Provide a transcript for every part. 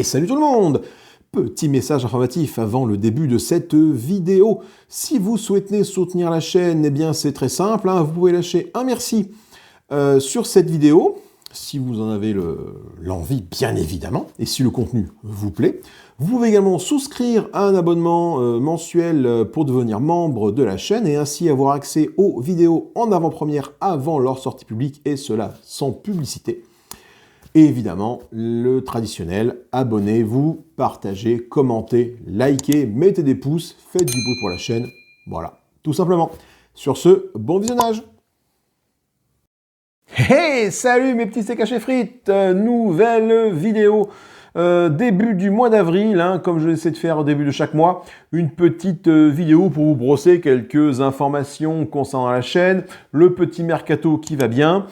Et salut tout le monde! Petit message informatif avant le début de cette vidéo. Si vous souhaitez soutenir la chaîne, eh bien c'est très simple, hein, vous pouvez lâcher un merci sur cette vidéo, si vous en avez l'envie bien évidemment, et si le contenu vous plaît. Vous pouvez également souscrire à un abonnement mensuel pour devenir membre de la chaîne et ainsi avoir accès aux vidéos en avant-première avant leur sortie publique, et cela sans publicité. Et évidemment, le traditionnel, abonnez-vous, partagez, commentez, likez, mettez des pouces, faites du bruit pour la chaîne. Voilà, tout simplement. Sur ce, bon visionnage. Hey, salut mes petits steaks hachés frites, nouvelle vidéo. Début du mois d'avril, hein, comme je l'essaie de faire au début de chaque mois, une petite vidéo pour vous brosser quelques informations concernant la chaîne, le petit mercato qui va bien.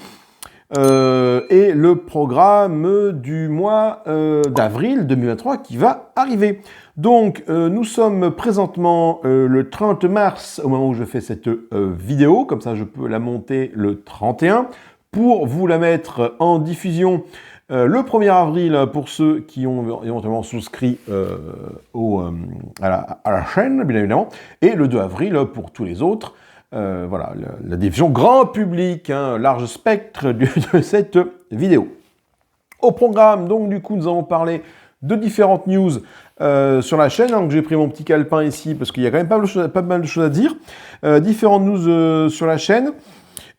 Et le programme du mois d'avril 2023 qui va arriver. Donc, nous sommes présentement le 30 mars au moment où je fais cette vidéo. Comme ça, je peux la monter le 31 pour vous la mettre en diffusion le 1er avril pour ceux qui ont éventuellement souscrit à la chaîne, bien évidemment. Et le 2 avril pour tous les autres. Voilà, la diffusion grand public, hein, large spectre de cette vidéo. Au programme, donc, du coup, nous allons parler de différentes news sur la chaîne. Donc, j'ai pris mon petit calepin ici parce qu'il y a quand même pas mal de choses à dire. Différentes news sur la chaîne.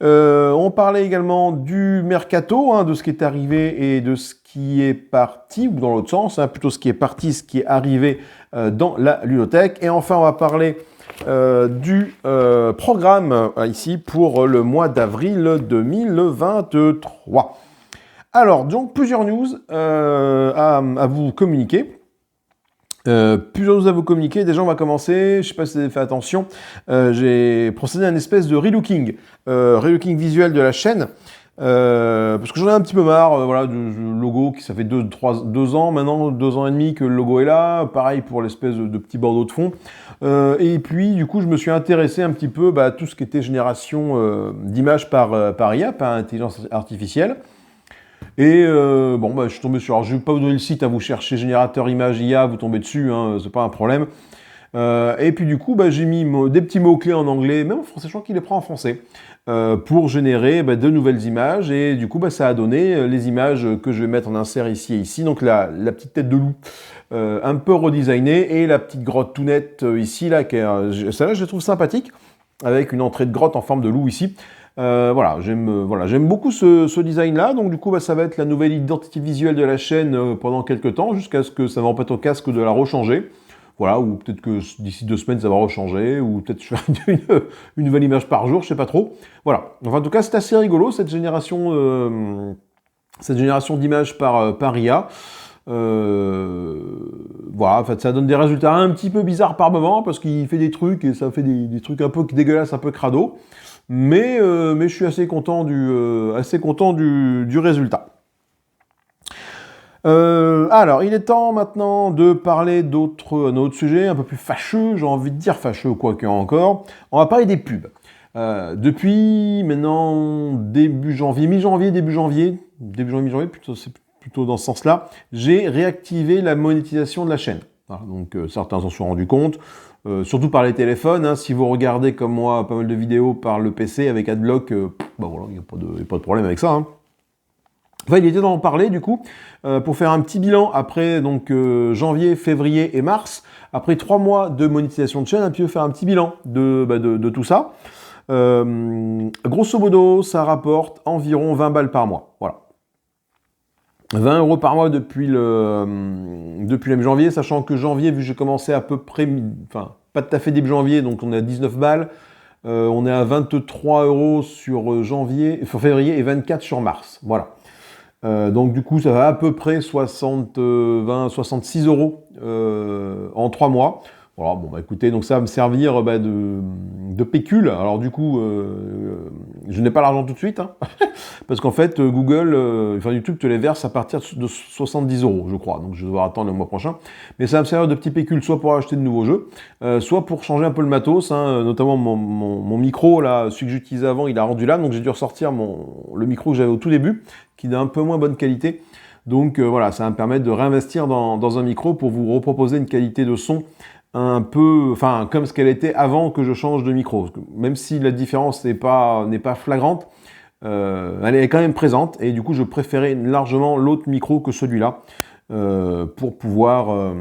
On parlait également du mercato, hein, de ce qui est arrivé et de ce qui est parti, ou dans l'autre sens, hein, plutôt ce qui est parti, ce qui est arrivé dans la ludothèque. Et enfin, on va parler du programme ici pour le mois d'avril 2023. Alors, donc, plusieurs news à vous communiquer. Plusieurs news à vous communiquer. Déjà, on va commencer. Je ne sais pas si vous avez fait attention. J'ai procédé à une espèce de relooking visuel de la chaîne. Parce que j'en ai un petit peu marre, voilà, du logo qui ça fait 2 ans maintenant, 2 ans et demi que le logo est là. Pareil pour l'espèce de petit bordeaux de fond. Et puis, du coup, je me suis intéressé un petit peu à tout ce qui était génération d'images par IA, par intelligence artificielle. Et bon, je suis tombé sur... Alors, je ne vais pas vous donner le site, à vous chercher générateur image IA, vous tombez dessus, hein, c'est pas un problème. Et puis, du coup, j'ai mis des petits mots-clés en anglais, même en français, je crois qu'il les prend en français, pour générer de nouvelles images. Et du coup, ça a donné les images que je vais mettre en insert ici et ici. Donc, la petite tête de loup. Un peu redesignée, et la petite grotte tout nette ici, là, celle-là je la trouve sympathique, avec une entrée de grotte en forme de loup ici. Voilà, j'aime beaucoup ce design-là, donc du coup ça va être la nouvelle identité visuelle de la chaîne pendant quelques temps, jusqu'à ce que ça m'empête au casque de la rechanger. Voilà, ou peut-être que d'ici 2 semaines ça va rechanger, ou peut-être je ferai une nouvelle image par jour, je sais pas trop. Voilà, enfin en tout cas c'est assez rigolo cette génération d'images par IA. Voilà, en fait, ça donne des résultats un petit peu bizarres par moment parce qu'il fait des trucs et ça fait des trucs un peu dégueulasses, un peu crado. Mais je suis assez content du résultat. Alors, il est temps maintenant de parler d'un autre sujet un peu plus fâcheux, j'ai envie de dire fâcheux, quoique encore. On va parler des pubs. Depuis maintenant début janvier, mi-janvier, mi-janvier, plutôt dans ce sens-là, j'ai réactivé la monétisation de la chaîne. Voilà, donc certains en sont rendus compte, surtout par les téléphones. Hein, si vous regardez comme moi pas mal de vidéos par le PC avec Adblock, voilà, il n'y a pas de problème avec ça. Hein. Enfin, il était d'en parler du coup, pour faire un petit bilan après donc janvier, février et mars, après 3 mois de monétisation de chaîne, un peu faire un petit bilan de tout ça. Grosso modo, ça rapporte environ 20 balles par mois. Voilà. 20 € par mois depuis le mi-janvier, sachant que janvier, vu que j'ai commencé à peu près, enfin, pas tout à fait début janvier, donc on est à 19 balles, on est à 23 € sur février et 24 sur mars, voilà. Donc du coup, ça va à peu près 66 € en 3 mois. Voilà, bon écoutez, donc ça va me servir de pécule. Alors du coup, je n'ai pas l'argent tout de suite, hein, parce qu'en fait, Google, YouTube te les verse à partir de 70 €, je crois. Donc je vais devoir attendre le mois prochain. Mais ça va me servir de petit pécule, soit pour acheter de nouveaux jeux, soit pour changer un peu le matos, hein, notamment mon micro, là, celui que j'utilisais avant, il a rendu l'âme, donc j'ai dû ressortir le micro que j'avais au tout début, qui est d'un peu moins bonne qualité. Donc voilà, ça va me permettre de réinvestir dans un micro pour vous reproposer une qualité de son un peu, enfin, comme ce qu'elle était avant que je change de micro. Même si la différence n'est pas flagrante, elle est quand même présente, et du coup, je préférais largement l'autre micro que celui-là pour pouvoir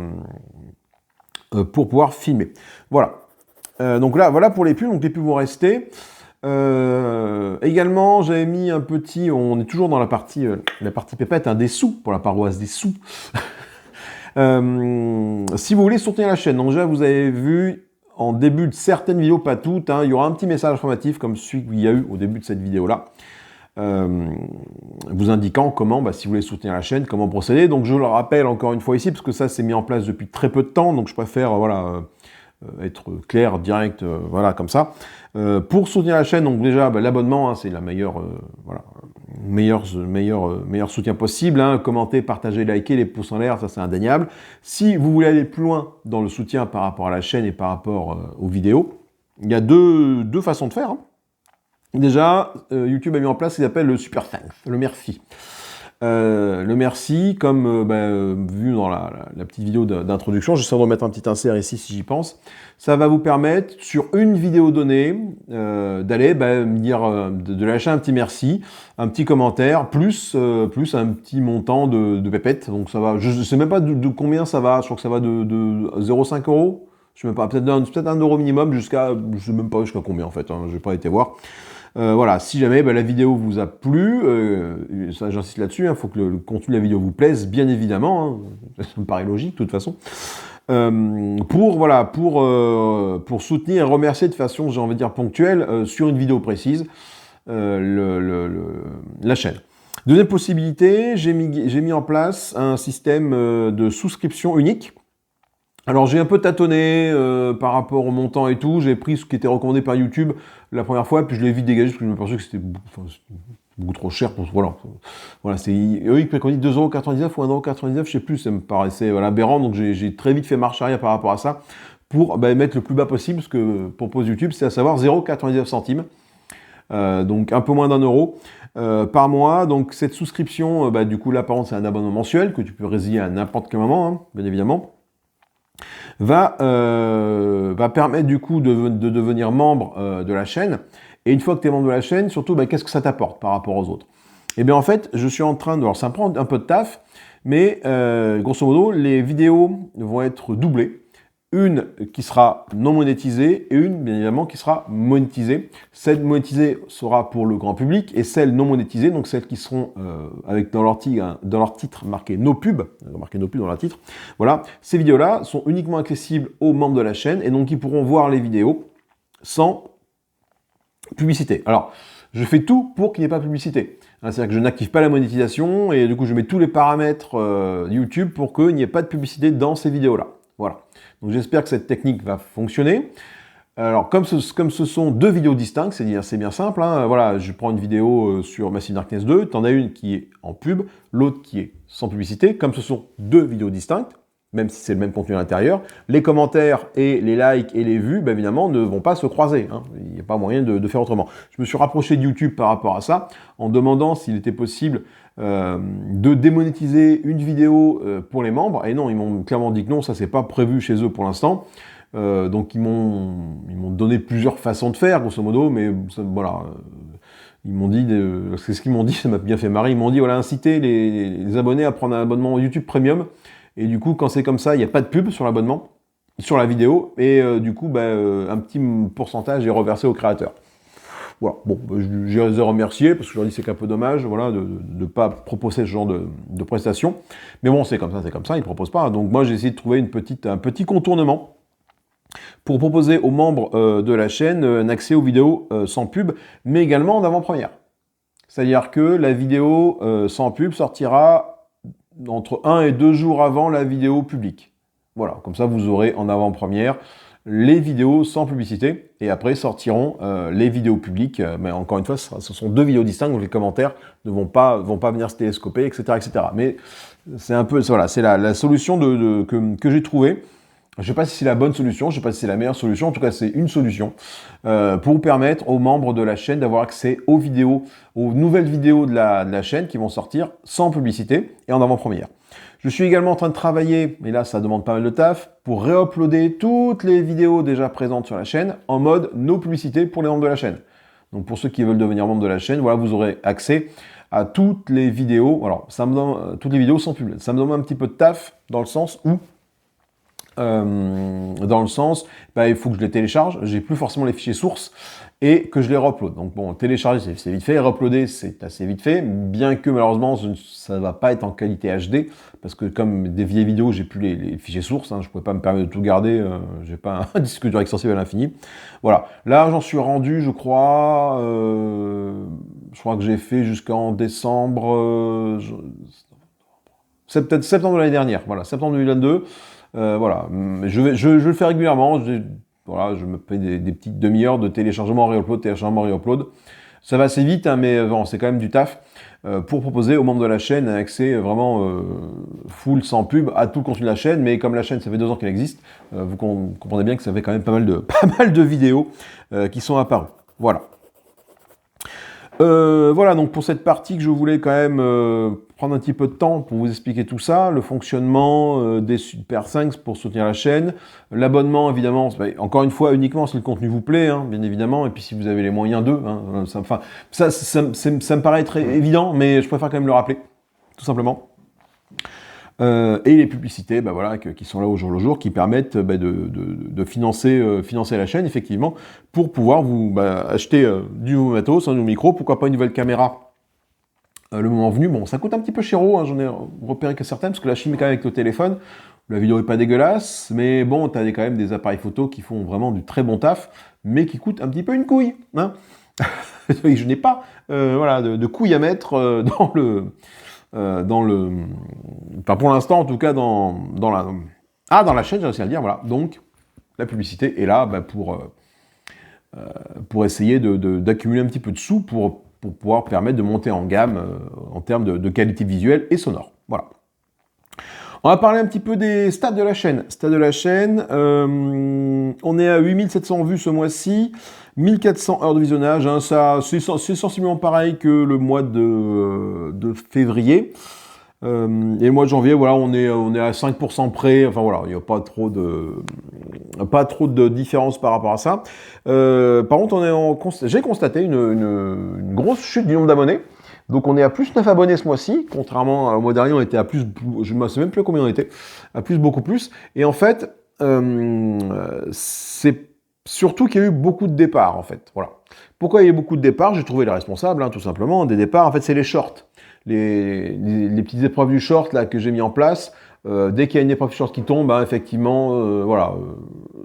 filmer. Voilà. Donc là, voilà pour les pubs. Donc les pubs vont rester. Également, j'avais mis un petit, on est toujours dans la partie pépette, hein, des sous, pour la paroisse des sous. Si vous voulez soutenir la chaîne, donc déjà vous avez vu en début de certaines vidéos, pas toutes, hein, il y aura un petit message informatif comme celui qu'il y a eu au début de cette vidéo-là, vous indiquant comment, si vous voulez soutenir la chaîne, comment procéder. Donc je le rappelle encore une fois ici, parce que ça c'est mis en place depuis très peu de temps, donc je préfère être clair, direct, voilà, comme ça. Pour soutenir la chaîne, donc déjà l'abonnement, hein, c'est la meilleure, meilleur soutien possible, hein. Commentez, partagez, likez, les pouces en l'air, ça c'est indéniable. Si vous voulez aller plus loin dans le soutien par rapport à la chaîne et par rapport aux vidéos, il y a deux façons de faire, hein. Déjà, YouTube a mis en place ce qu'il appelle le Super Thanks, le merci. Le merci, comme vu dans la petite vidéo d'introduction, j'essaie de remettre un petit insert ici si j'y pense, ça va vous permettre, sur une vidéo donnée, d'aller me dire, de lâcher un petit merci, un petit commentaire, plus un petit montant de pépettes. Donc ça va, je ne sais même pas de combien ça va, je crois que ça va de 0,5 €, je sais même pas, peut-être 1 euro minimum jusqu'à, je sais même pas jusqu'à combien en fait, hein, je n'ai pas été voir. Voilà, si jamais la vidéo vous a plu, ça j'insiste là-dessus, il faut que le contenu de la vidéo vous plaise, bien évidemment, hein, ça me paraît logique de toute façon, pour soutenir et remercier de façon, j'ai envie de dire, ponctuelle, sur une vidéo précise, la chaîne. Deuxième possibilité, j'ai mis en place un système de souscription unique. Alors j'ai un peu tâtonné par rapport au montant et tout, j'ai pris ce qui était recommandé par YouTube la première fois, puis je l'ai vite dégagé parce que je me pensais que c'était beaucoup trop cher pour voilà, c'est eux qui préconisent 2,99 € ou 1,99 €, je sais plus, ça me paraissait aberrant, donc j'ai très vite fait marche arrière par rapport à ça pour mettre le plus bas possible, ce que propose YouTube, c'est à savoir 0,99 centimes, donc un peu moins d'1 € par mois. Donc cette souscription, du coup là par contre c'est un abonnement mensuel que tu peux résilier à n'importe quel moment, hein, bien évidemment. Va permettre du coup de devenir membre de la chaîne. Et une fois que tu es membre de la chaîne, surtout, qu'est-ce que ça t'apporte par rapport aux autres? Eh bien en fait, je suis en train de... Alors ça me prend un peu de taf, mais grosso modo, les vidéos vont être doublées. Une qui sera non monétisée et une, bien évidemment, qui sera monétisée. Celle monétisée sera pour le grand public et celles non monétisées, donc celles qui seront avec dans leur titre marqué no pub dans leur titre. Voilà, ces vidéos-là sont uniquement accessibles aux membres de la chaîne et donc ils pourront voir les vidéos sans publicité. Alors, je fais tout pour qu'il n'y ait pas de publicité. C'est-à-dire que je n'active pas la monétisation et du coup je mets tous les paramètres YouTube pour qu'il n'y ait pas de publicité dans ces vidéos-là. Voilà. Donc j'espère que cette technique va fonctionner. Alors comme ce sont deux vidéos distinctes, c'est bien simple, hein. Voilà, je prends une vidéo sur Massive Darkness 2, tu en as une qui est en pub, l'autre qui est sans publicité. Comme ce sont deux vidéos distinctes, même si c'est le même contenu à l'intérieur, les commentaires et les likes et les vues, évidemment, ne vont pas se croiser, hein. Il n'y a pas moyen de faire autrement. Je me suis rapproché de YouTube par rapport à ça, en demandant s'il était possible de démonétiser une vidéo pour les membres, et non, ils m'ont clairement dit que non, ça c'est pas prévu chez eux pour l'instant. Donc ils m'ont donné plusieurs façons de faire, grosso modo, mais voilà, ils m'ont dit, c'est ce qu'ils m'ont dit, ça m'a bien fait marrer, ils m'ont dit, voilà, inciter les abonnés à prendre un abonnement YouTube Premium, et du coup, quand c'est comme ça, il n'y a pas de pub sur l'abonnement, sur la vidéo, et du coup, un petit pourcentage est reversé au créateur. Voilà, bon, je les ai remerciés, parce que je leur dis c'est un peu dommage, voilà, de ne pas proposer ce genre de prestations. Mais bon, c'est comme ça, ils ne proposent pas. Donc moi, j'ai essayé de trouver un petit contournement pour proposer aux membres de la chaîne un accès aux vidéos sans pub, mais également en avant-première. C'est-à-dire que la vidéo sans pub sortira entre 1 et 2 jours avant la vidéo publique. Voilà, comme ça vous aurez en avant-première les vidéos sans publicité, et après sortiront les vidéos publiques, mais encore une fois, ce sont deux vidéos distinctes, donc les commentaires ne vont pas venir se télescoper, etc. etc. Mais c'est un peu, voilà, c'est la solution que j'ai trouvée. Je ne sais pas si c'est la bonne solution, je ne sais pas si c'est la meilleure solution, en tout cas c'est une solution pour permettre aux membres de la chaîne d'avoir accès aux vidéos, aux nouvelles vidéos de la chaîne qui vont sortir sans publicité et en avant-première. Je suis également en train de travailler, et là ça demande pas mal de taf, pour réuploader toutes les vidéos déjà présentes sur la chaîne en mode no publicité pour les membres de la chaîne. Donc pour ceux qui veulent devenir membres de la chaîne, voilà, vous aurez accès à toutes les vidéos. Alors ça me donne toutes les vidéos sans pub. Ça me donne un petit peu de taf dans le sens où il faut que je les télécharge, j'ai plus forcément les fichiers sources et que je les re-upload. Donc bon, télécharger c'est vite fait, re-uploader c'est assez vite fait, bien que malheureusement ça ne va pas être en qualité HD, parce que comme des vieilles vidéos, j'ai plus les fichiers sources, hein, je ne pouvais pas me permettre de tout garder, j'ai pas un disque dur extensible à l'infini. Voilà, là j'en suis rendu, je crois que j'ai fait jusqu'en décembre, peut-être septembre de l'année dernière, voilà, septembre 2022. Voilà, je le fais régulièrement, voilà, je me fais des petites demi-heures de téléchargement, re-upload, téléchargement, re-upload. Ça va assez vite, hein, mais bon, c'est quand même du taf pour proposer aux membres de la chaîne un accès vraiment full, sans pub, à tout le contenu de la chaîne. Mais comme la chaîne, ça fait 2 ans qu'elle existe, vous comprenez bien que ça fait quand même pas mal de vidéos qui sont apparues. Voilà. Voilà, donc pour cette partie que je voulais quand même prendre un petit peu de temps pour vous expliquer tout ça, le fonctionnement des Super 5 pour soutenir la chaîne, l'abonnement évidemment, encore une fois uniquement si le contenu vous plaît, hein, bien évidemment, et puis si vous avez les moyens d'eux, hein, ça me paraît très évident, mais je préfère quand même le rappeler, tout simplement. Et les publicités voilà, qui sont là au jour le jour, qui permettent de financer la chaîne, effectivement, pour pouvoir vous acheter du nouveau matos, un nouveau micro, pourquoi pas une nouvelle caméra le moment venu. Bon, ça coûte un petit peu chéro, hein, j'en ai repéré que certaines, parce que la chimie quand même avec le téléphone, la vidéo est pas dégueulasse, mais bon, tu as quand même des appareils photo qui font vraiment du très bon taf, mais qui coûtent un petit peu une couille. Hein. Je n'ai pas voilà, de couilles à mettre dans le... enfin pour l'instant en tout cas dans la chaîne, j'ai réussi à le dire, voilà. Donc la publicité est là pour essayer d'accumuler un petit peu de sous pour pouvoir permettre de monter en gamme en termes de qualité visuelle et sonore. Voilà. On va parler un petit peu des stats de la chaîne. Stats de la chaîne, on est à 8700 vues ce mois-ci, 1400 heures de visionnage, hein, c'est sensiblement pareil que le mois de février. Et le mois de janvier, voilà, on est à 5% près, enfin voilà, il n'y a pas trop de différence par rapport à ça. Par contre, j'ai constaté une grosse chute du nombre d'abonnés. Donc on est à plus 9 abonnés ce mois-ci, contrairement au mois dernier, on était à plus, je ne sais même plus combien on était, à plus, beaucoup plus. Et en fait, c'est surtout qu'il y a eu beaucoup de départs, en fait. Voilà. Pourquoi il y a eu beaucoup de départs? J'ai trouvé les responsables, hein, tout simplement, des départs. En fait, c'est les shorts. Les petites épreuves du short là, que j'ai mis en place. Dès qu'il y a une épreuve du short qui tombe, hein, effectivement, voilà,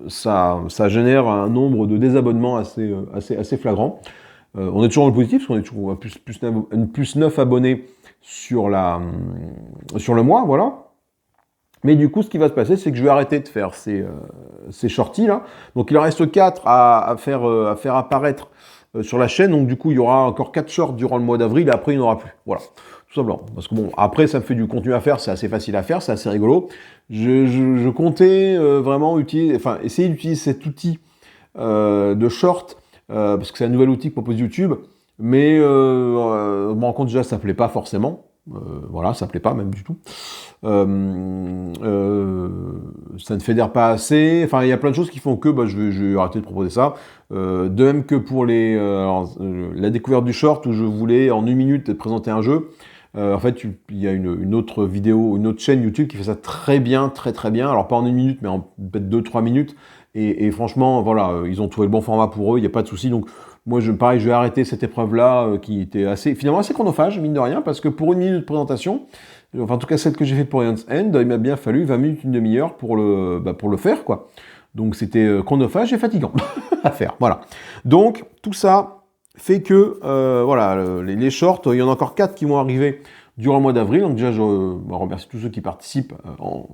ça génère un nombre de désabonnements assez flagrant. On est toujours dans le positif, parce qu'on est toujours à plus 9 abonnés sur le mois, voilà. Mais du coup, ce qui va se passer, c'est que je vais arrêter de faire ces shorties là. Donc il en reste 4 à faire apparaître sur la chaîne. Donc du coup, il y aura encore 4 shorts durant le mois d'avril, et après il n'y en aura plus. Voilà, tout simplement. Parce que bon, après, ça me fait du contenu à faire, c'est assez facile à faire, c'est assez rigolo. Je comptais vraiment essayer d'utiliser cet outil de short, parce que c'est un nouvel outil que propose YouTube, mais je me rends compte déjà que ça ne plaît pas forcément. Voilà, ça ne plaît pas même du tout. Ça ne fédère pas assez. Enfin, il y a plein de choses qui font que je vais arrêter de proposer ça. De même que pour la découverte du short, où je voulais en 1 minute présenter un jeu. En fait, il y a une autre vidéo, une autre chaîne YouTube qui fait ça très bien, très bien. Alors pas en 1 minute, mais en peut-être 2-3 minutes. Et franchement, voilà, ils ont trouvé le bon format pour eux, il n'y a pas de souci. Donc moi, pareil, je vais arrêter cette épreuve-là qui était finalement assez chronophage, mine de rien, parce que pour 1 minute de présentation, enfin en tout cas celle que j'ai fait pour Ion's End, il m'a bien fallu 20 minutes, une demi-heure pour le faire, quoi. Donc c'était chronophage et fatigant à faire, voilà. Donc tout ça fait que, voilà, les shorts, il y en a encore 4 qui vont arriver durant le mois d'avril. Donc déjà, je remercie tous ceux qui participent en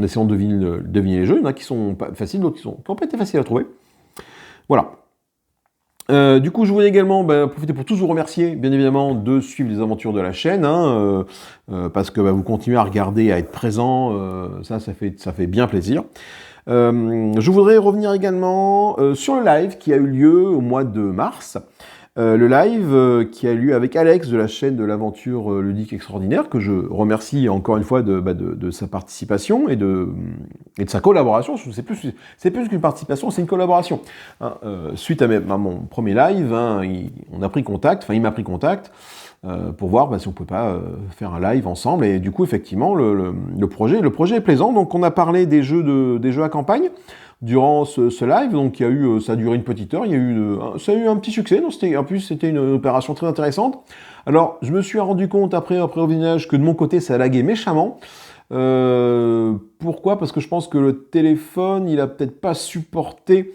essayant de deviner les jeux. Il y en a qui sont pas faciles, d'autres qui n'ont pas été faciles à trouver. Voilà. Du coup, je voulais également profiter pour tous vous remercier, bien évidemment, de suivre les aventures de la chaîne, hein, parce que vous continuez à regarder, à être présent, ça fait bien plaisir. Je voudrais revenir également sur le live qui a eu lieu au mois de mars. Le live qui a eu lieu avec Alex de la chaîne de l'aventure ludique extraordinaire, que je remercie encore une fois de sa participation et de sa collaboration. C'est plus qu'une participation, c'est une collaboration. Hein, suite à mon premier live, hein, on a pris contact, enfin il m'a pris contact pour voir si on peut pas faire un live ensemble. Et du coup, effectivement, le projet est plaisant. Donc on a parlé des jeux à campagne durant ce live, donc ça a duré une petite heure, ça a eu un petit succès, donc en plus c'était une opération très intéressante. Alors je me suis rendu compte après au visionnage que de mon côté ça laguait méchamment. Pourquoi? Parce que je pense que le téléphone il a peut-être pas supporté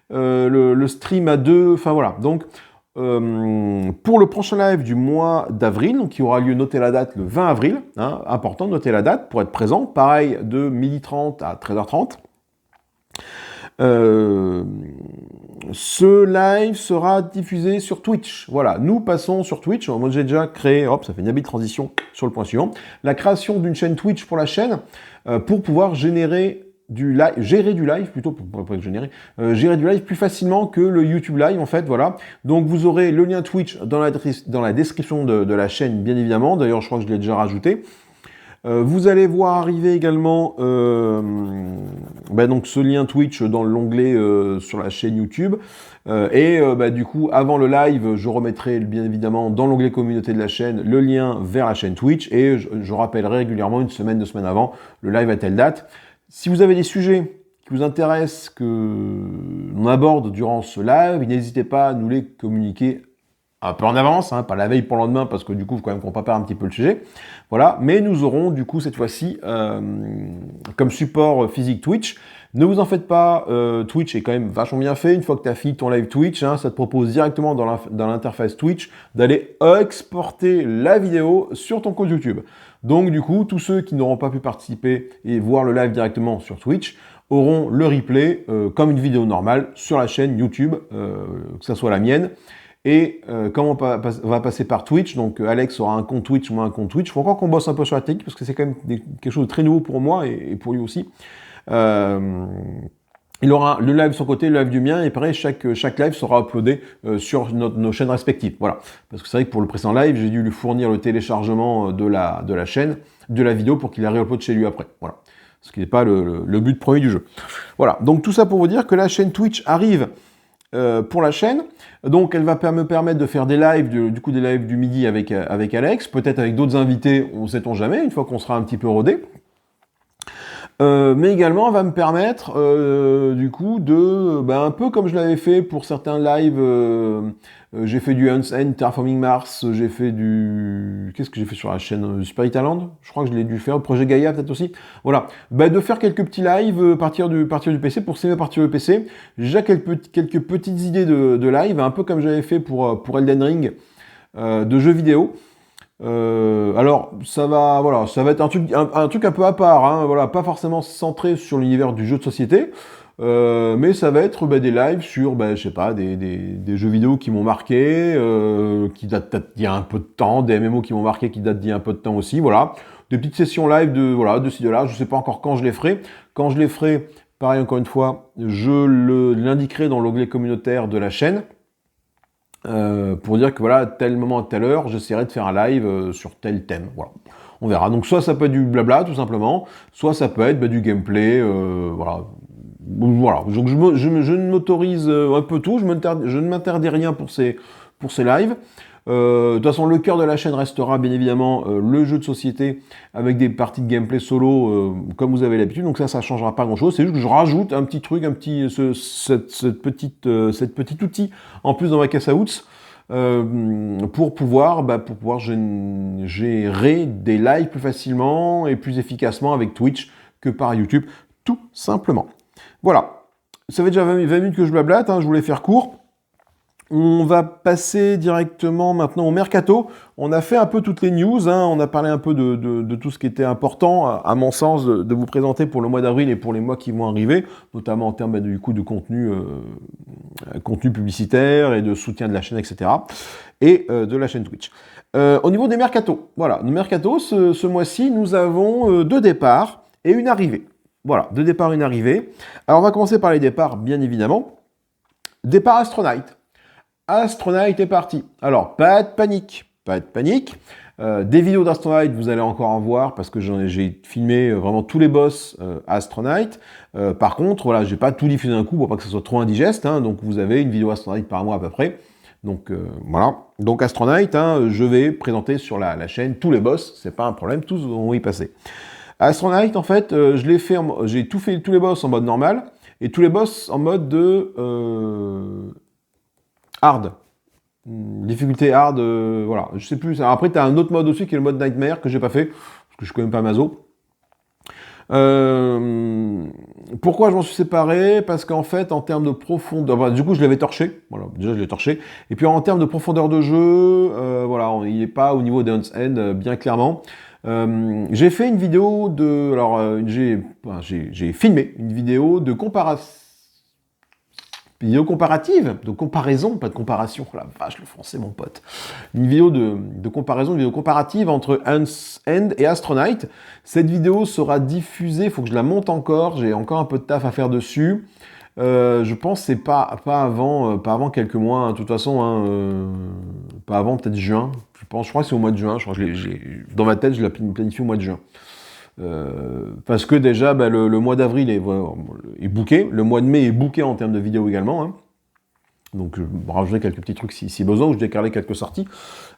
le stream à deux, enfin voilà. Donc pour le prochain live du mois d'avril, donc qui aura lieu, notez la date, le 20 avril, hein, important, notez la date pour être présent, pareil de 12h30 à 13h30. Ce live sera diffusé sur Twitch. Voilà, nous passons sur Twitch. Moi, j'ai déjà créé, hop, ça fait une habile transition sur le point suivant, la création d'une chaîne Twitch pour la chaîne pour pouvoir gérer du live plus facilement que le YouTube Live, en fait, voilà. Donc, vous aurez le lien Twitch dans la description de la chaîne, bien évidemment. D'ailleurs, je crois que je l'ai déjà rajouté. Vous allez voir arriver également donc ce lien Twitch dans l'onglet sur la chaîne YouTube. Du coup, avant le live, je remettrai bien évidemment dans l'onglet communauté de la chaîne le lien vers la chaîne Twitch et je rappellerai régulièrement une semaine, 2 semaines avant le live à telle date. Si vous avez des sujets qui vous intéressent qu'on aborde durant ce live, n'hésitez pas à nous les communiquer un peu en avance, hein, pas la veille pour le lendemain, parce que du coup, il faut quand même qu'on prépare un petit peu le sujet. Voilà, mais nous aurons du coup cette fois-ci comme support physique Twitch. Ne vous en faites pas, Twitch est quand même vachement bien fait. Une fois que tu as fini ton live Twitch, hein, ça te propose directement dans l'interface Twitch d'aller exporter la vidéo sur ton compte YouTube. Donc du coup, tous ceux qui n'auront pas pu participer et voir le live directement sur Twitch auront le replay comme une vidéo normale sur la chaîne YouTube, que ce soit la mienne. Et comme on va passer par Twitch, donc Alex aura un compte Twitch, moi un compte Twitch. Il faut encore qu'on bosse un peu sur la technique parce que c'est quand même quelque chose de très nouveau pour moi et pour lui aussi. Il aura le live de son côté, le live du mien, et pareil, chaque live sera uploadé sur nos chaînes respectives. Voilà. Parce que c'est vrai que pour le précédent live, j'ai dû lui fournir le téléchargement de la chaîne, de la vidéo pour qu'il la réuploade chez lui après. Voilà. Ce qui n'est pas le but premier du jeu. Voilà. Donc tout ça pour vous dire que la chaîne Twitch arrive pour la chaîne. Donc elle va me permettre de faire des lives, des lives du midi avec Alex, peut-être avec d'autres invités, on ne sait-on jamais, une fois qu'on sera un petit peu rodé. Mais également elle va me permettre du coup de, un peu comme je l'avais fait pour certains lives, j'ai fait du Hunt's End, Terraforming Mars, j'ai fait qu'est-ce que j'ai fait sur la chaîne Super Italand, je crois que je l'ai dû faire, Projet Gaïa peut-être aussi, voilà, de faire quelques petits lives partir du PC, pour s'aimer partir du PC, j'ai déjà quelques petites idées de live, un peu comme j'avais fait pour Elden Ring, de jeux vidéo. Alors ça va être un truc un peu à part, hein, voilà, pas forcément centré sur l'univers du jeu de société, mais ça va être des lives sur, je sais pas, des jeux vidéo qui m'ont marqué, qui datent d'il y a un peu de temps, des MMO qui m'ont marqué, qui datent d'il y a un peu de temps aussi, voilà, des petites sessions live de ci de là, je sais pas encore quand je les ferai. Quand je les ferai, pareil encore une fois, je l'indiquerai dans l'onglet communautaire de la chaîne. Pour dire que voilà, tel moment à telle heure, j'essaierai de faire un live sur tel thème. Voilà, on verra. Donc soit ça peut être du blabla tout simplement, soit ça peut être du gameplay. Voilà. Donc je ne m'autorise un peu tout. Je ne m'interdis rien pour ces lives. De toute façon, le cœur de la chaîne restera bien évidemment le jeu de société avec des parties de gameplay solo comme vous avez l'habitude. Donc ça changera pas grand-chose. C'est juste que je rajoute un petit truc, cette petit outil en plus dans ma caisse à outils pour pouvoir gérer des lives plus facilement et plus efficacement avec Twitch que par YouTube, tout simplement. Voilà. Ça fait déjà 20 minutes que je blablate. Je voulais faire court. On va passer directement maintenant au Mercato. On a fait un peu toutes les news, on a parlé un peu de tout ce qui était important, à mon sens, de vous présenter pour le mois d'avril et pour les mois qui vont arriver, notamment en termes du coup de contenu publicitaire et de soutien de la chaîne, etc. Et de la chaîne Twitch. Au niveau des Mercato, voilà, nos Mercato, ce mois-ci, nous avons 2 départs et une arrivée. Voilà, 2 départs, 1 arrivée. Alors on va commencer par les départs, bien évidemment. Départ Astronaut. Astronaut est parti. Alors, pas de panique, pas de panique. Des vidéos d'Astronaut, vous allez encore en voir parce que j'ai filmé vraiment tous les boss Astronaut. Par contre, voilà, j'ai pas tout diffusé d'un coup pour pas que ce soit trop indigeste. Hein, donc vous avez une vidéo Astronaut par mois à peu près. Donc voilà. Donc Astronaut, hein, je vais présenter sur la chaîne tous les boss. C'est pas un problème, tous vont y passer. Astronaut, en fait, je l'ai fait, j'ai tout fait tous les boss en mode normal et tous les boss en mode de hard. Difficulté hard, voilà, je sais plus. Alors après, tu as un autre mode aussi qui est le mode Nightmare que j'ai pas fait, parce que je connais pas Mazo. Pourquoi je m'en suis séparé? Parce qu'en fait, en termes de profondeur, bah, du coup, je l'avais torché. Voilà, déjà, je l'ai torché. Et puis, en termes de profondeur de jeu, voilà, il n'est pas au niveau des Hunt's End, bien clairement. J'ai fait une vidéo de... Alors, j'ai filmé une vidéo de comparative, de comparaison, pas de comparaison, oh la vache, le français, mon pote. Une vidéo de comparaison, une vidéo comparative entre Hunt's End et Astronaut. Cette vidéo sera diffusée, il faut que je la monte encore, j'ai encore un peu de taf à faire dessus. Je pense que c'est pas avant quelques mois, hein. De toute façon, hein, pas avant peut-être juin, je crois que c'est au mois de juin, je crois que dans ma tête, je la planifie au mois de juin. Parce que déjà, bah, le mois d'avril est booké, le mois de mai est booké en termes de vidéos également, hein. Donc je rajouterai quelques petits trucs si besoin, ou je décalerai quelques sorties.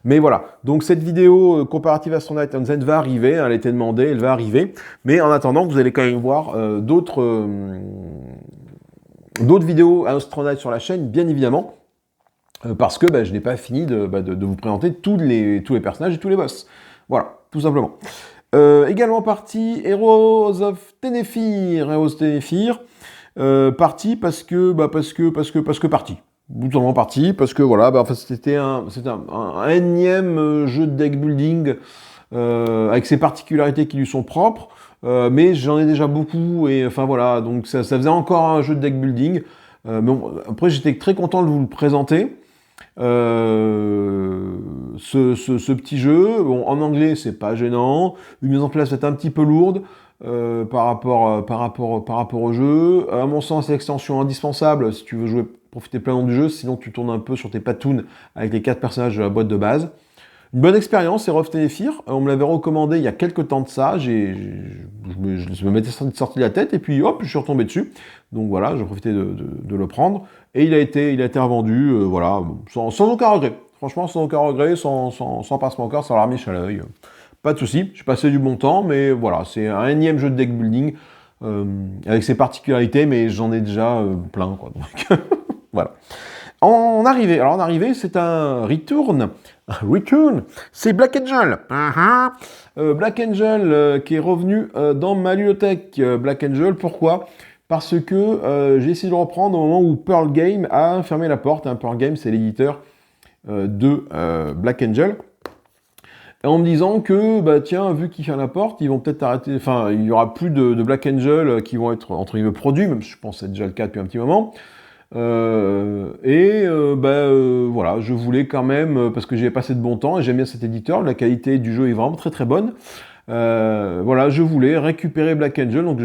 Mais voilà, donc cette vidéo comparative Astronaut Hunt's End va arriver, elle a été demandée, elle va arriver. Mais en attendant, vous allez quand même voir d'autres vidéos Astronaut sur la chaîne, bien évidemment. Parce que bah, je n'ai pas fini de vous présenter tous les personnages et tous les boss. Voilà, tout simplement. Également parti Heroes of Tenefir. Parti parce que parti. Tout simplement parti, parce que voilà, bah, en fait, c'était un énième jeu de deck building avec ses particularités qui lui sont propres, mais j'en ai déjà beaucoup, et enfin voilà, donc ça faisait encore un jeu de deck building. Mais bon, après, j'étais très content de vous le présenter. Ce petit jeu, bon, en anglais, c'est pas gênant, une mise en place est un petit peu lourde. Par rapport au jeu. À mon sens, l'extension indispensable si tu veux jouer, profiter pleinement du jeu, sinon tu tournes un peu sur tes patounes avec les 4 personnages de la boîte de base. Une bonne expérience, Heroes of Tenefir. On me l'avait recommandé il y a quelques temps de ça, je me m'étais sorti de la tête, et puis hop, je suis retombé dessus. Donc voilà, j'ai profité de le prendre. Et il a été revendu, voilà, sans aucun regret. Franchement, sans aucun regret, sans passement encore, sans l'armiche à l'œil. Pas de souci, j'ai passé du bon temps, mais voilà, c'est un énième jeu de deck building avec ses particularités, mais j'en ai déjà plein, quoi. Donc voilà. En arrivée, c'est un return. C'est Black Angel. Black Angel qui est revenu dans ma bibliothèque. Black Angel, pourquoi? Parce que j'ai essayé de le reprendre au moment où Pearl Game a fermé la porte. Hein. Pearl Game, c'est l'éditeur de Black Angel. En me disant que, bah tiens, vu qu'ils ferment la porte, ils vont peut-être arrêter, enfin, il y aura plus de Black Angel qui vont être, entre guillemets, produits, même si je pense que c'est déjà le cas depuis un petit moment. Voilà, je voulais quand même, parce que j'y ai passé de bon temps, et j'aime bien cet éditeur, la qualité du jeu est vraiment très très bonne. Voilà, je voulais récupérer Black Angel, donc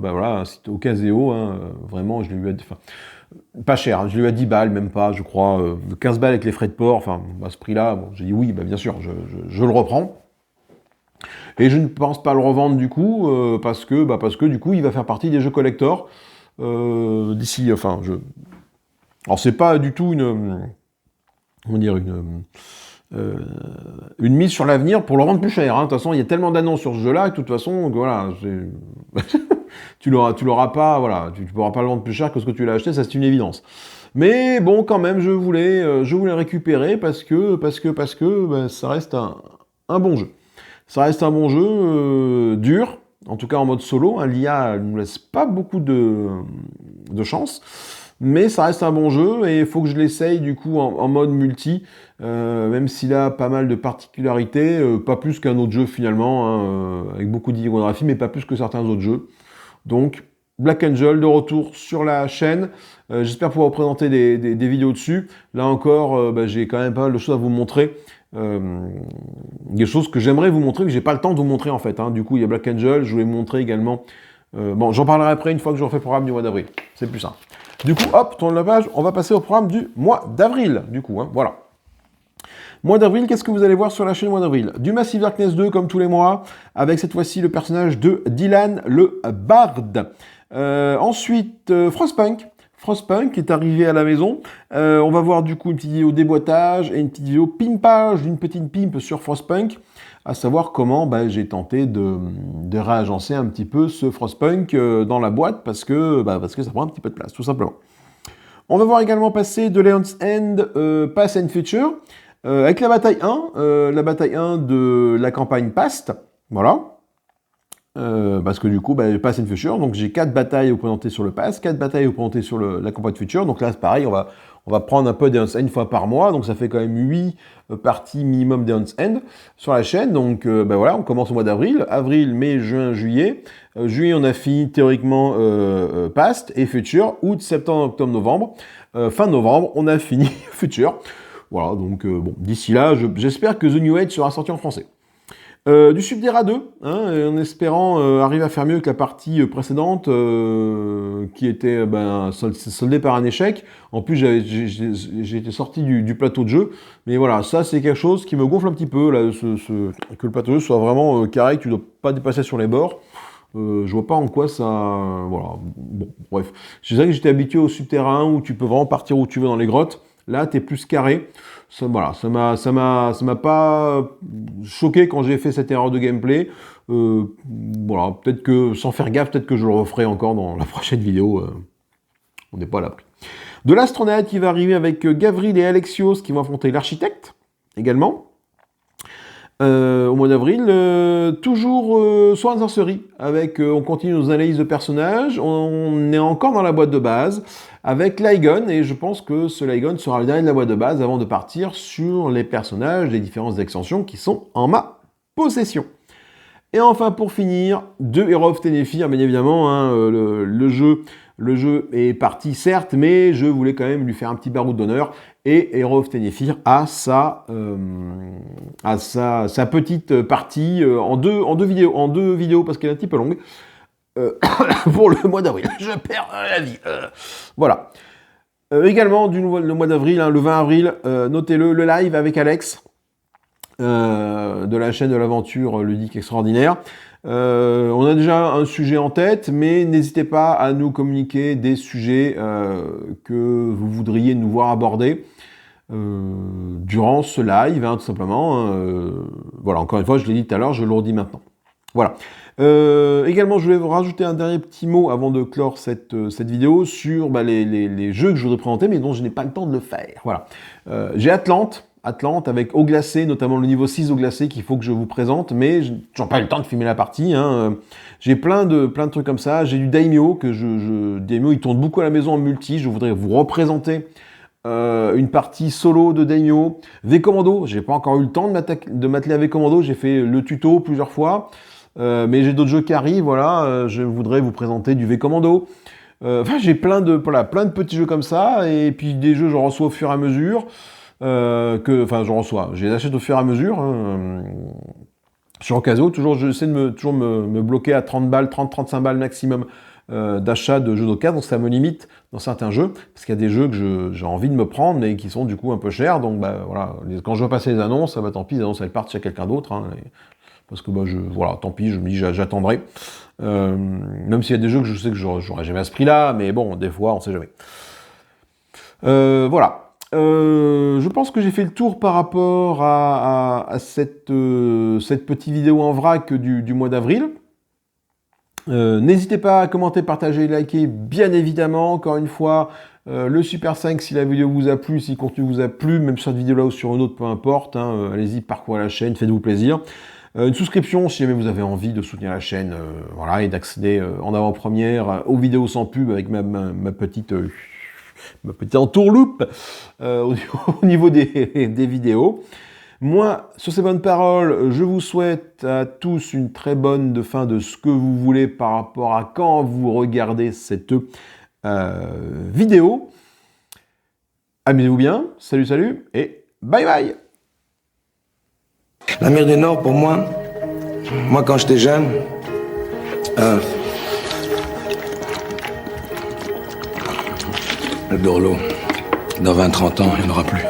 voilà, un site au Caseo, hein, vraiment, je l'ai eu pas cher, hein, je l'ai eu à 10 balles, même pas, je crois, 15 balles avec les frais de port, enfin, à ce prix-là, bon, j'ai dit oui, bah, bien sûr, je le reprends. Et je ne pense pas le revendre du coup, parce que du coup, il va faire partie des jeux collector d'ici, enfin, alors c'est pas du tout une mise sur l'avenir pour le rendre plus cher, hein. De toute façon, il y a tellement d'annonces sur ce jeu-là, que de toute façon, voilà, tu l'auras pas, voilà, tu pourras pas le vendre plus cher que ce que tu l'as acheté, ça c'est une évidence. Mais bon, quand même, je voulais le récupérer parce que bah, ça reste un bon jeu. Ça reste un bon jeu dur, en tout cas en mode solo. Hein, l'IA ne nous laisse pas beaucoup de chance, mais ça reste un bon jeu et il faut que je l'essaye du coup en mode multi, même s'il a pas mal de particularités, pas plus qu'un autre jeu finalement, hein, avec beaucoup d'iconographie, mais pas plus que certains autres jeux. Donc, Black Angel de retour sur la chaîne. J'espère pouvoir vous présenter des vidéos dessus. Là encore, j'ai quand même pas mal de choses à vous montrer. Des choses que j'aimerais vous montrer, que j'ai pas le temps de vous montrer en fait. Hein. Du coup, il y a Black Angel. Je voulais vous montrer également Bon, j'en parlerai après une fois que j'aurai fait le programme du mois d'avril. C'est plus simple. Du coup, hop, tourne la page, on va passer au programme du mois d'avril, du coup, hein, voilà. Mois d'avril, qu'est-ce que vous allez voir sur la chaîne mois d'avril? Du Massive Darkness 2, comme tous les mois, avec cette fois-ci le personnage de Dylan le Bard. Ensuite, Frostpunk. Frostpunk est arrivé à la maison. On va voir du coup une petite vidéo déboîtage et une petite vidéo pimpage d'une petite pimp sur Frostpunk, à savoir comment j'ai tenté de réagencer un petit peu ce Frostpunk dans la boîte parce que ça prend un petit peu de place, tout simplement. On va voir également passer de Leon's End Past and Future avec la bataille 1 de la campagne Past, voilà. Parce que du coup, Past and Future, donc j'ai 4 batailles représentées sur le Past, 4 batailles représentées sur la campagne Future, donc là c'est pareil, on va prendre un peu d'Eon's End une fois par mois, donc ça fait quand même 8 parties minimum d'Eon's End sur la chaîne, donc voilà, on commence au mois d'avril, avril, mai, juin, juillet. Juillet, on a fini théoriquement Past et Future, août, septembre, octobre, novembre. Fin novembre, on a fini Future. Voilà, donc bon, d'ici là, j'espère que The New Age sera sorti en français. Du Subterra 2, en espérant arriver à faire mieux que la partie précédente, qui était soldée par un échec. En plus, j'ai été sorti du plateau de jeu, mais voilà, ça c'est quelque chose qui me gonfle un petit peu, là, que le plateau de jeu soit vraiment carré, que tu ne dois pas dépasser sur les bords. Je vois pas en quoi ça... Voilà, bon, bref. C'est ça que j'étais habitué au Subterra 1 où tu peux vraiment partir où tu veux dans les grottes. Là, tu es plus carré. Ça, voilà, ça m'a pas choqué quand j'ai fait cette erreur de gameplay. Voilà, peut-être que, sans faire gaffe, peut-être que je le referai encore dans la prochaine vidéo. On n'est pas à l'abri. De l'astronaute qui va arriver avec Gavril et Alexios qui vont affronter l'architecte, également. Au mois d'avril, toujours Sword Sorcery, avec on continue nos analyses de personnages, on est encore dans la boîte de base, avec Lygon, et je pense que ce Lygon sera le dernier de la boîte de base avant de partir sur les personnages des différentes extensions qui sont en ma possession. Et enfin, pour finir, de Hero of Tenephir, bien évidemment, hein, le jeu est parti, certes, mais je voulais quand même lui faire un petit baroud d'honneur. Et Hero of Tenephir a sa petite partie en deux vidéos, parce qu'elle est un petit peu longue, pour le mois d'avril. Je perds la vie. Voilà. Également, le mois d'avril, le 20 avril, notez-le, le live avec Alex, de la chaîne de l'aventure ludique extraordinaire. On a déjà un sujet en tête, mais n'hésitez pas à nous communiquer des sujets que vous voudriez nous voir aborder durant ce live, tout simplement. Voilà, encore une fois, je l'ai dit tout à l'heure, je le redis maintenant. Voilà. Également, je voulais vous rajouter un dernier petit mot avant de clore cette vidéo sur les jeux que je voudrais présenter, mais dont je n'ai pas le temps de le faire. Voilà. J'ai Atlante avec eau glacée, notamment le niveau 6 eau glacée qu'il faut que je vous présente, mais je n'ai pas eu le temps de filmer la partie. J'ai plein de trucs comme ça. J'ai du Daimyo, Daimyo, il tourne beaucoup à la maison en multi. Je voudrais vous représenter une partie solo de Daimyo. V-Commando, j'ai pas encore eu le temps de m'atteler à V-Commando. J'ai fait le tuto plusieurs fois, mais j'ai d'autres jeux qui arrivent. Voilà, je voudrais vous présenter du V-Commando. J'ai plein de petits jeux comme ça, et puis des jeux je reçois au fur et à mesure. Je reçois, je les achète au fur et à mesure. Sur Ocasio, j'essaie de me bloquer à 30 balles, 30-35 balles maximum d'achat de jeux d'occasion, donc ça me limite dans certains jeux, parce qu'il y a des jeux que j'ai envie de me prendre, mais qui sont du coup un peu chers, donc voilà, quand je vois passer les annonces, tant pis, les annonces elles partent chez quelqu'un d'autre, parce que voilà, tant pis, je me dis j'attendrai. Même s'il y a des jeux que je sais que j'aurais jamais à ce prix-là, mais bon, des fois, on sait jamais. Voilà. Je pense que j'ai fait le tour par rapport à cette petite vidéo en vrac du mois d'avril. N'hésitez pas à commenter, partager, liker, bien évidemment. Encore une fois, le Super 5 si la vidéo vous a plu, si le contenu vous a plu, même sur cette vidéo-là ou sur une autre, peu importe. Allez-y, parcourez la chaîne, faites-vous plaisir. Une souscription si jamais vous avez envie de soutenir la chaîne, voilà, et d'accéder en avant-première aux vidéos sans pub avec ma petite entourloupe au niveau des vidéos. Moi, sur ces bonnes paroles, je vous souhaite à tous une très bonne fin de ce que vous voulez par rapport à quand vous regardez cette vidéo. Amusez-vous bien, salut, et bye bye. La mer du Nord, pour moi quand j'étais jeune, Le Dorlo, dans 20-30 ans, il n'y en aura plus.